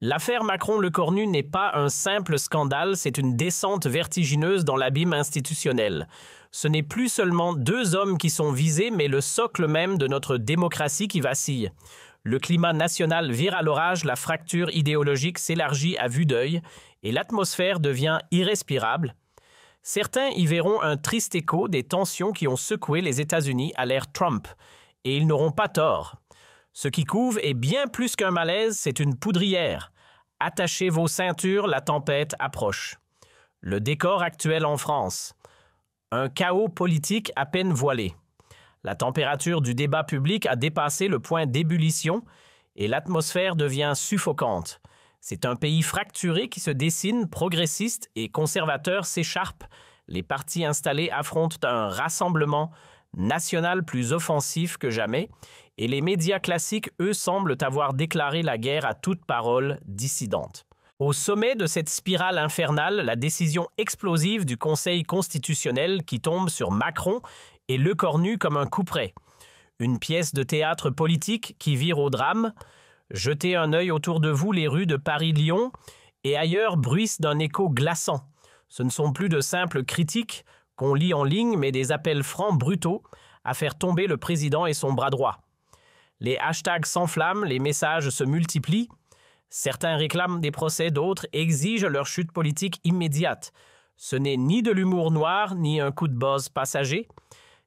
L'affaire Macron-Lecornu n'est pas un simple scandale, c'est une descente vertigineuse dans l'abîme institutionnel. Ce n'est plus seulement deux hommes qui sont visés, mais le socle même de notre démocratie qui vacille. Le climat national vire à l'orage, la fracture idéologique s'élargit à vue d'œil et l'atmosphère devient irrespirable. Certains y verront un triste écho des tensions qui ont secoué les États-Unis à l'ère Trump, et ils n'auront pas tort. Ce qui couve est bien plus qu'un malaise, c'est une poudrière. Attachez vos ceintures, la tempête approche. Le décor actuel en France. Un chaos politique à peine voilé. La température du débat public a dépassé le point d'ébullition et l'atmosphère devient suffocante. C'est un pays fracturé qui se dessine, progressiste et conservateur s'écharpent. Les partis installés affrontent un rassemblement national plus offensif que jamais et les médias classiques, eux, semblent avoir déclaré la guerre à toute parole dissidente. Au sommet de cette spirale infernale, la décision explosive du Conseil constitutionnel qui tombe sur Macron et Lecornu comme un couperet. Une pièce de théâtre politique qui vire au drame. Jetez un œil autour de vous, les rues de Paris-Lyon et ailleurs bruissent d'un écho glaçant. Ce ne sont plus de simples critiques qu'on lit en ligne, mais des appels francs brutaux à faire tomber le président et son bras droit. Les hashtags s'enflamment, les messages se multiplient. Certains réclament des procès, d'autres exigent leur chute politique immédiate. Ce n'est ni de l'humour noir, ni un coup de buzz passager.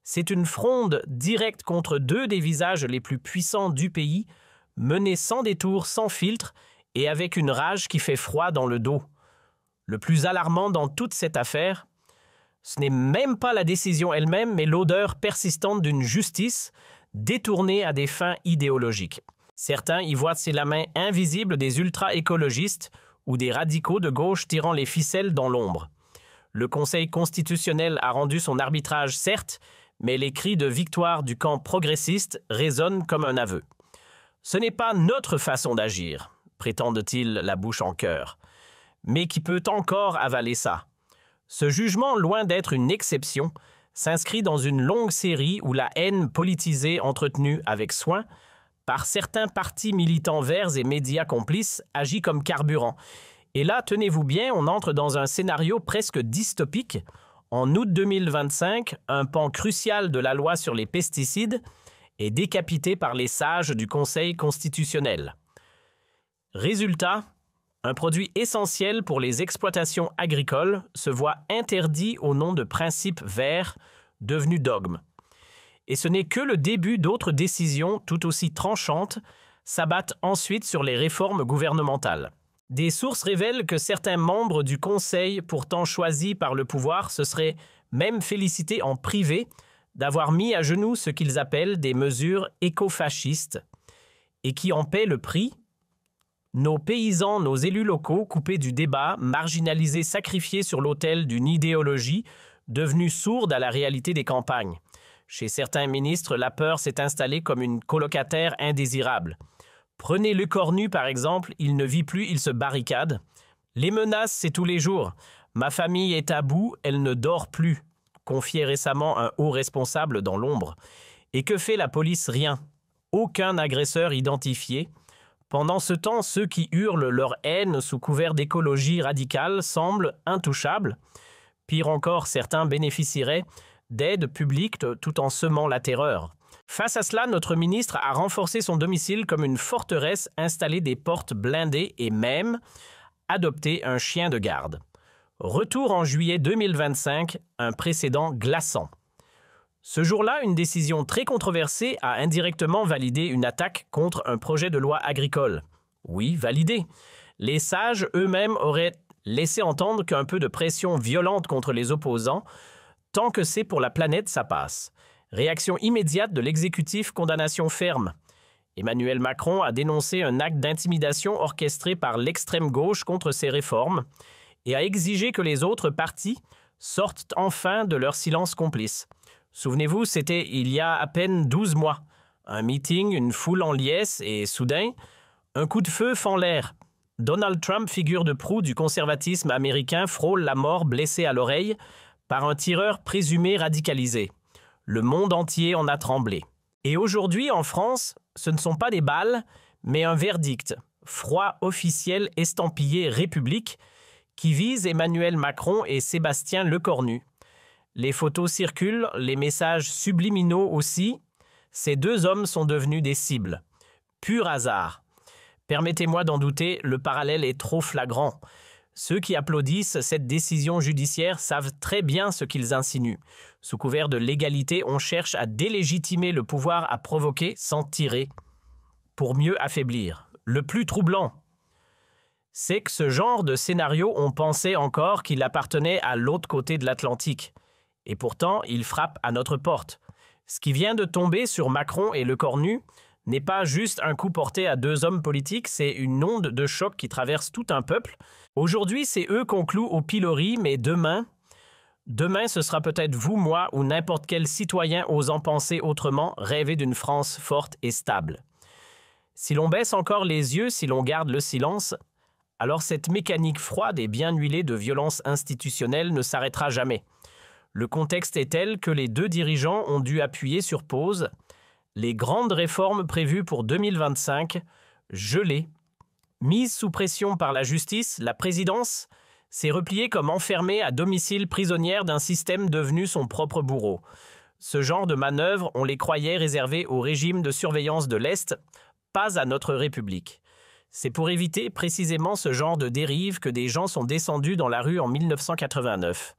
C'est une fronde directe contre deux des visages les plus puissants du pays, menée sans détour, sans filtre, et avec une rage qui fait froid dans le dos. Le plus alarmant dans toute cette affaire, ce n'est même pas la décision elle-même, mais l'odeur persistante d'une justice détournée à des fins idéologiques. Certains y voient la main invisible des ultra-écologistes ou des radicaux de gauche tirant les ficelles dans l'ombre. Le Conseil constitutionnel a rendu son arbitrage, certes, mais les cris de victoire du camp progressiste résonnent comme un aveu. Ce n'est pas notre façon d'agir, prétendent-ils la bouche en cœur, mais qui peut encore avaler ça. Ce jugement, loin d'être une exception, s'inscrit dans une longue série où la haine politisée entretenue avec soin par certains partis militants verts et médias complices agit comme carburant. Et là, tenez-vous bien, on entre dans un scénario presque dystopique. En août 2025, un pan crucial de la loi sur les pesticides est décapité par les sages du Conseil constitutionnel. Résultat, un produit essentiel pour les exploitations agricoles se voit interdit au nom de principes verts devenus dogmes. Et ce n'est que le début d'autres décisions tout aussi tranchantes s'abattent ensuite sur les réformes gouvernementales. Des sources révèlent que certains membres du Conseil, pourtant choisis par le pouvoir, se seraient même félicités en privé d'avoir mis à genoux ce qu'ils appellent des mesures écofascistes et qui en paient le prix. Nos paysans, nos élus locaux, coupés du débat, marginalisés, sacrifiés sur l'autel d'une idéologie devenue sourde à la réalité des campagnes. Chez certains ministres, la peur s'est installée comme une colocataire indésirable. Prenez Lecornu, par exemple, il ne vit plus, il se barricade. Les menaces, c'est tous les jours. Ma famille est à bout, elle ne dort plus, confiait récemment un haut responsable dans l'ombre. Et que fait la police? Rien. Aucun agresseur identifié. Pendant ce temps, ceux qui hurlent leur haine sous couvert d'écologie radicale semblent intouchables. Pire encore, certains bénéficieraient d'aide publique tout en semant la terreur. Face à cela, notre ministre a renforcé son domicile comme une forteresse, installé des portes blindées et même adopté un chien de garde. Retour en juillet 2025, un précédent glaçant. Ce jour-là, une décision très controversée a indirectement validé une attaque contre un projet de loi agricole. Oui, validé. Les sages eux-mêmes auraient laissé entendre qu'un peu de pression violente contre les opposants, tant que c'est pour la planète, ça passe. Réaction immédiate de l'exécutif, condamnation ferme. Emmanuel Macron a dénoncé un acte d'intimidation orchestré par l'extrême gauche contre ces réformes et a exigé que les autres partis sortent enfin de leur silence complice. Souvenez-vous, c'était il y a à peine 12 mois. Un meeting, une foule en liesse et soudain, un coup de feu fend l'air. Donald Trump, figure de proue du conservatisme américain, frôle la mort blessé à l'oreille par un tireur présumé radicalisé. Le monde entier en a tremblé. Et aujourd'hui, en France, ce ne sont pas des balles, mais un verdict. froid officiel estampillé République, qui vise Emmanuel Macron et Sébastien Lecornu. Les photos circulent, les messages subliminaux aussi. Ces deux hommes sont devenus des cibles. Pur hasard. Permettez-moi d'en douter, le parallèle est trop flagrant. Ceux qui applaudissent cette décision judiciaire savent très bien ce qu'ils insinuent. Sous couvert de légalité, on cherche à délégitimer le pouvoir à provoquer sans tirer, pour mieux affaiblir. Le plus troublant, c'est que ce genre de scénario, on pensait encore qu'il appartenait à l'autre côté de l'Atlantique. Et pourtant, il frappe à notre porte. Ce qui vient de tomber sur Macron et Lecornu n'est pas juste un coup porté à deux hommes politiques, c'est une onde de choc qui traverse tout un peuple. Aujourd'hui, c'est eux qu'on cloue au pilori, mais demain, ce sera peut-être vous, moi ou n'importe quel citoyen osant penser autrement, rêver d'une France forte et stable. Si l'on baisse encore les yeux, si l'on garde le silence, alors cette mécanique froide et bien huilée de violence institutionnelle ne s'arrêtera jamais. Le contexte est tel que les deux dirigeants ont dû appuyer sur pause les grandes réformes prévues pour 2025, gelées. Mise sous pression par la justice, la présidence s'est repliée comme enfermée à domicile prisonnière d'un système devenu son propre bourreau. Ce genre de manœuvres, on les croyait réservées au régime de surveillance de l'Est, pas à notre République. C'est pour éviter précisément ce genre de dérive que des gens sont descendus dans la rue en 1989.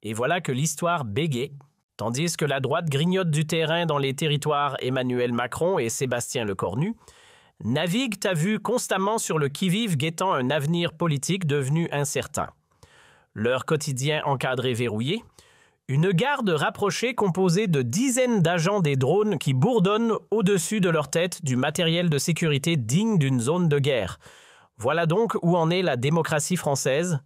Et voilà que l'histoire bégaye. Tandis que la droite grignote du terrain dans les territoires Emmanuel Macron et Sébastien Lecornu naviguent à vue constamment sur le qui-vive guettant un avenir politique devenu incertain. Leur quotidien encadré verrouillé, une garde rapprochée composée de dizaines d'agents des drones qui bourdonnent au-dessus de leur tête du matériel de sécurité digne d'une zone de guerre. Voilà donc où en est la démocratie française,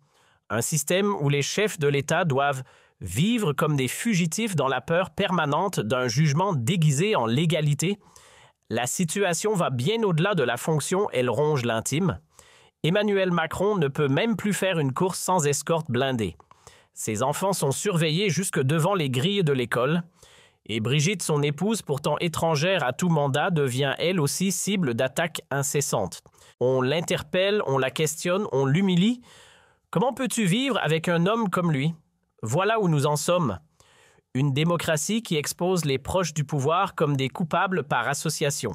un système où les chefs de l'État doivent vivre comme des fugitifs dans la peur permanente d'un jugement déguisé en légalité. La situation va bien au-delà de la fonction, elle ronge l'intime. Emmanuel Macron ne peut même plus faire une course sans escorte blindée. Ses enfants sont surveillés jusque devant les grilles de l'école. Et Brigitte, son épouse, pourtant étrangère à tout mandat, devient elle aussi cible d'attaques incessantes. On l'interpelle, on la questionne, on l'humilie. Comment peux-tu vivre avec un homme comme lui ? Voilà où nous en sommes. Une démocratie qui expose les proches du pouvoir comme des coupables par association.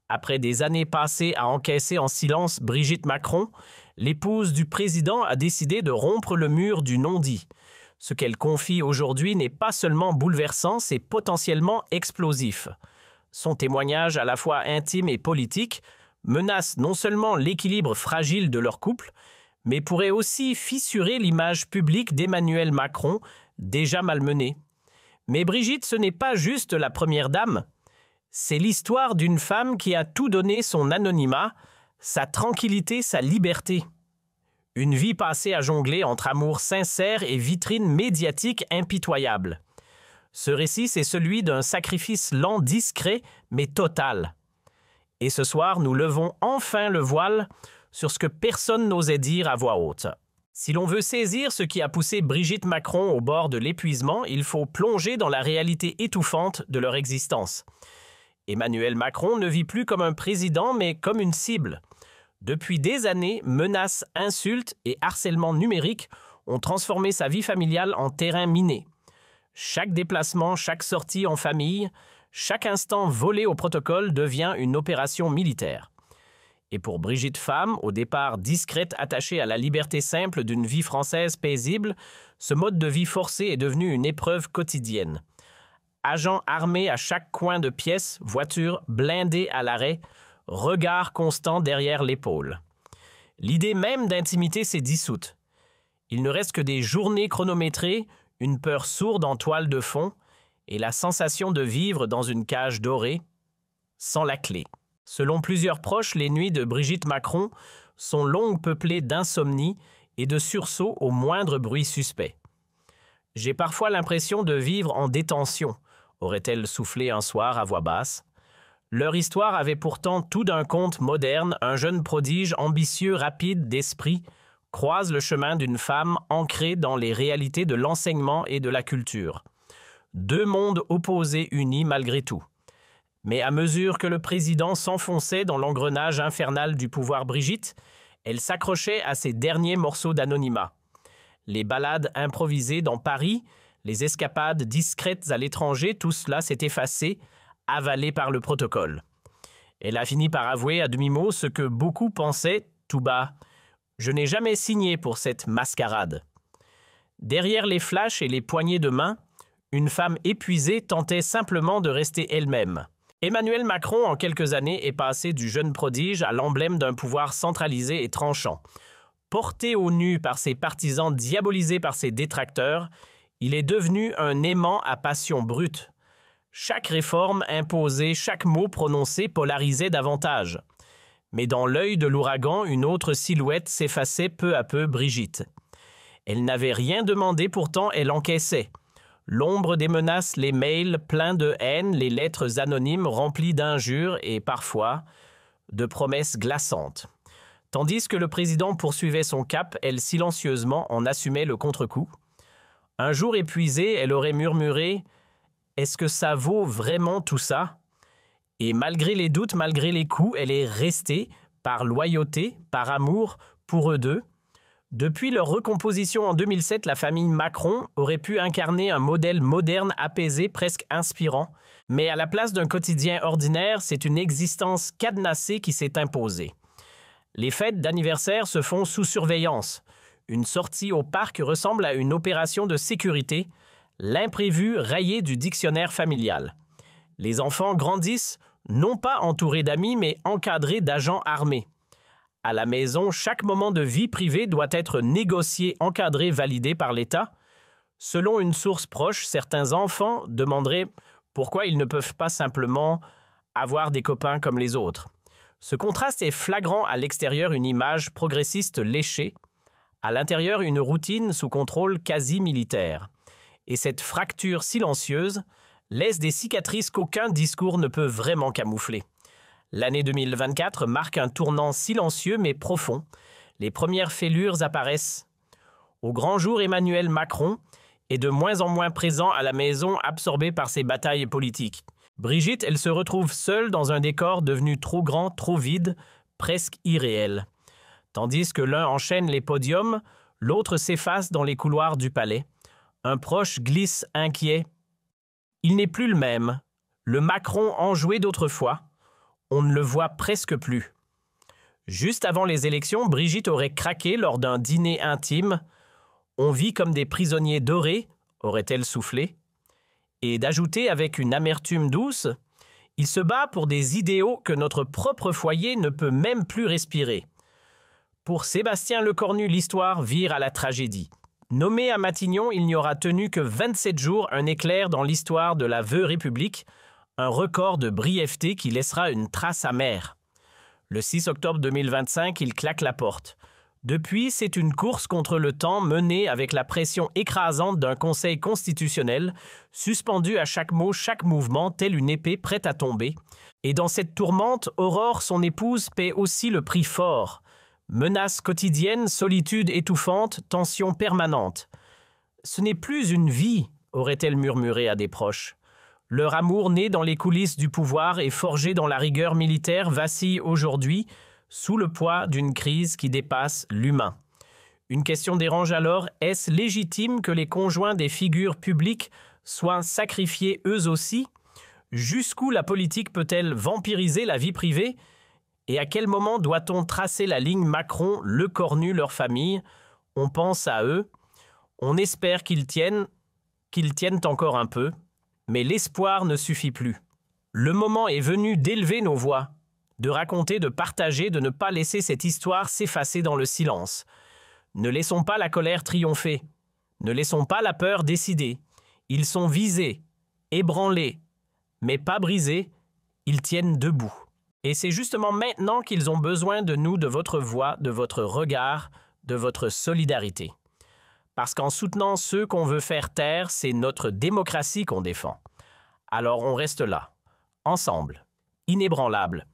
Après des années passées à encaisser en silence Brigitte Macron, l'épouse du président a décidé de rompre le mur du non-dit. Ce qu'elle confie aujourd'hui n'est pas seulement bouleversant, c'est potentiellement explosif. Son témoignage à la fois intime et politique menace non seulement l'équilibre fragile de leur couple, mais pourrait aussi fissurer l'image publique d'Emmanuel Macron, déjà malmenée. Mais Brigitte, ce n'est pas juste la première dame. C'est l'histoire d'une femme qui a tout donné son anonymat, sa tranquillité, sa liberté. Une vie passée à jongler entre amour sincère et vitrine médiatique impitoyable. Ce récit, c'est celui d'un sacrifice lent, discret, mais total. Et ce soir, nous levons enfin le voile sur ce que personne n'osait dire à voix haute. Si l'on veut saisir ce qui a poussé Brigitte Macron au bord de l'épuisement, il faut plonger dans la réalité étouffante de leur existence. Emmanuel Macron ne vit plus comme un président, mais comme une cible. Depuis des années, menaces, insultes et harcèlement numérique ont transformé sa vie familiale en terrain miné. Chaque déplacement, chaque sortie en famille, chaque instant volé au protocole devient une opération militaire. Et pour Brigitte femme, au départ discrète, attachée à la liberté simple d'une vie française paisible, ce mode de vie forcé est devenu une épreuve quotidienne. Agents armés à chaque coin de pièce, voitures blindées à l'arrêt, regard constant derrière l'épaule. L'idée même d'intimité s'est dissoute. Il ne reste que des journées chronométrées, une peur sourde en toile de fond et la sensation de vivre dans une cage dorée, sans la clé. Selon plusieurs proches, les nuits de Brigitte Macron sont longues, peuplées d'insomnie et de sursauts au moindre bruit suspect. « J'ai parfois l'impression de vivre en détention », aurait-elle soufflé un soir à voix basse. Leur histoire avait pourtant tout d'un conte moderne, un jeune prodige ambitieux, rapide d'esprit, croise le chemin d'une femme ancrée dans les réalités de l'enseignement et de la culture. Deux mondes opposés unis malgré tout. Mais à mesure que le président s'enfonçait dans l'engrenage infernal du pouvoir Brigitte, elle s'accrochait à ses derniers morceaux d'anonymat. Les balades improvisées dans Paris, les escapades discrètes à l'étranger, tout cela s'est effacé, avalé par le protocole. Elle a fini par avouer à demi-mot ce que beaucoup pensaient tout bas. « Je n'ai jamais signé pour cette mascarade. » Derrière les flashs et les poignées de main, une femme épuisée tentait simplement de rester elle-même. Emmanuel Macron, en quelques années, est passé du jeune prodige à l'emblème d'un pouvoir centralisé et tranchant. Porté au nu par ses partisans, diabolisé par ses détracteurs, il est devenu un aimant à passion brute. Chaque réforme imposée, chaque mot prononcé polarisait davantage. Mais dans l'œil de l'ouragan, une autre silhouette s'effaçait peu à peu, Brigitte. Elle n'avait rien demandé, pourtant elle encaissait. L'ombre des menaces, les mails pleins de haine, les lettres anonymes remplies d'injures et parfois de promesses glaçantes. Tandis que le président poursuivait son cap, elle silencieusement en assumait le contre-coup. Un jour épuisée, elle aurait murmuré « Est-ce que ça vaut vraiment tout ça ?» Et malgré les doutes, malgré les coups, elle est restée, par loyauté, par amour, pour eux deux. Depuis leur recomposition en 2007, la famille Macron aurait pu incarner un modèle moderne, apaisé, presque inspirant. Mais à la place d'un quotidien ordinaire, c'est une existence cadenassée qui s'est imposée. Les fêtes d'anniversaire se font sous surveillance. Une sortie au parc ressemble à une opération de sécurité, l'imprévu rayé du dictionnaire familial. Les enfants grandissent, non pas entourés d'amis, mais encadrés d'agents armés. À la maison, chaque moment de vie privée doit être négocié, encadré, validé par l'État. Selon une source proche, certains enfants demanderaient pourquoi ils ne peuvent pas simplement avoir des copains comme les autres. Ce contraste est flagrant à l'extérieur, une image progressiste léchée, à l'intérieur une routine sous contrôle quasi militaire. Et cette fracture silencieuse laisse des cicatrices qu'aucun discours ne peut vraiment camoufler. L'année 2024 marque un tournant silencieux mais profond. Les premières fêlures apparaissent. Au grand jour, Emmanuel Macron est de moins en moins présent à la maison, absorbé par ses batailles politiques. Brigitte, elle se retrouve seule dans un décor devenu trop grand, trop vide, presque irréel. Tandis que l'un enchaîne les podiums, l'autre s'efface dans les couloirs du palais. Un proche glisse inquiet. Il n'est plus le même. Le Macron enjoué d'autrefois. On ne le voit presque plus. Juste avant les élections, Brigitte aurait craqué lors d'un dîner intime. On vit comme des prisonniers dorés, aurait-elle soufflé. Et d'ajouter avec une amertume douce, il se bat pour des idéaux que notre propre foyer ne peut même plus respirer. Pour Sébastien Lecornu, l'histoire vire à la tragédie. Nommé à Matignon, il n'y aura tenu que 27 jours, un éclair dans l'histoire de la veuve République, un record de brièveté qui laissera une trace amère. Le 6 octobre 2025, il claque la porte. Depuis, c'est une course contre le temps menée avec la pression écrasante d'un conseil constitutionnel, suspendu à chaque mot, chaque mouvement, tel une épée prête à tomber. Et dans cette tourmente, Aurore, son épouse, paie aussi le prix fort. Menaces quotidiennes, solitude étouffante, tension permanente. « Ce n'est plus une vie », aurait-elle murmuré à des proches. Leur amour né dans les coulisses du pouvoir et forgé dans la rigueur militaire vacille aujourd'hui sous le poids d'une crise qui dépasse l'humain. Une question dérange alors, est-ce légitime que les conjoints des figures publiques soient sacrifiés eux aussi? Jusqu'où la politique peut-elle vampiriser la vie privée? Et à quel moment doit-on tracer la ligne Macron, Lecornu, leur famille? On pense à eux, on espère qu'ils tiennent encore un peu. Mais l'espoir ne suffit plus. Le moment est venu d'élever nos voix, de raconter, de partager, de ne pas laisser cette histoire s'effacer dans le silence. Ne laissons pas la colère triompher. Ne laissons pas la peur décider. Ils sont visés, ébranlés, mais pas brisés. Ils tiennent debout. Et c'est justement maintenant qu'ils ont besoin de nous, de votre voix, de votre regard, de votre solidarité. Parce qu'en soutenant ceux qu'on veut faire taire, c'est notre démocratie qu'on défend. Alors on reste là, ensemble, inébranlables.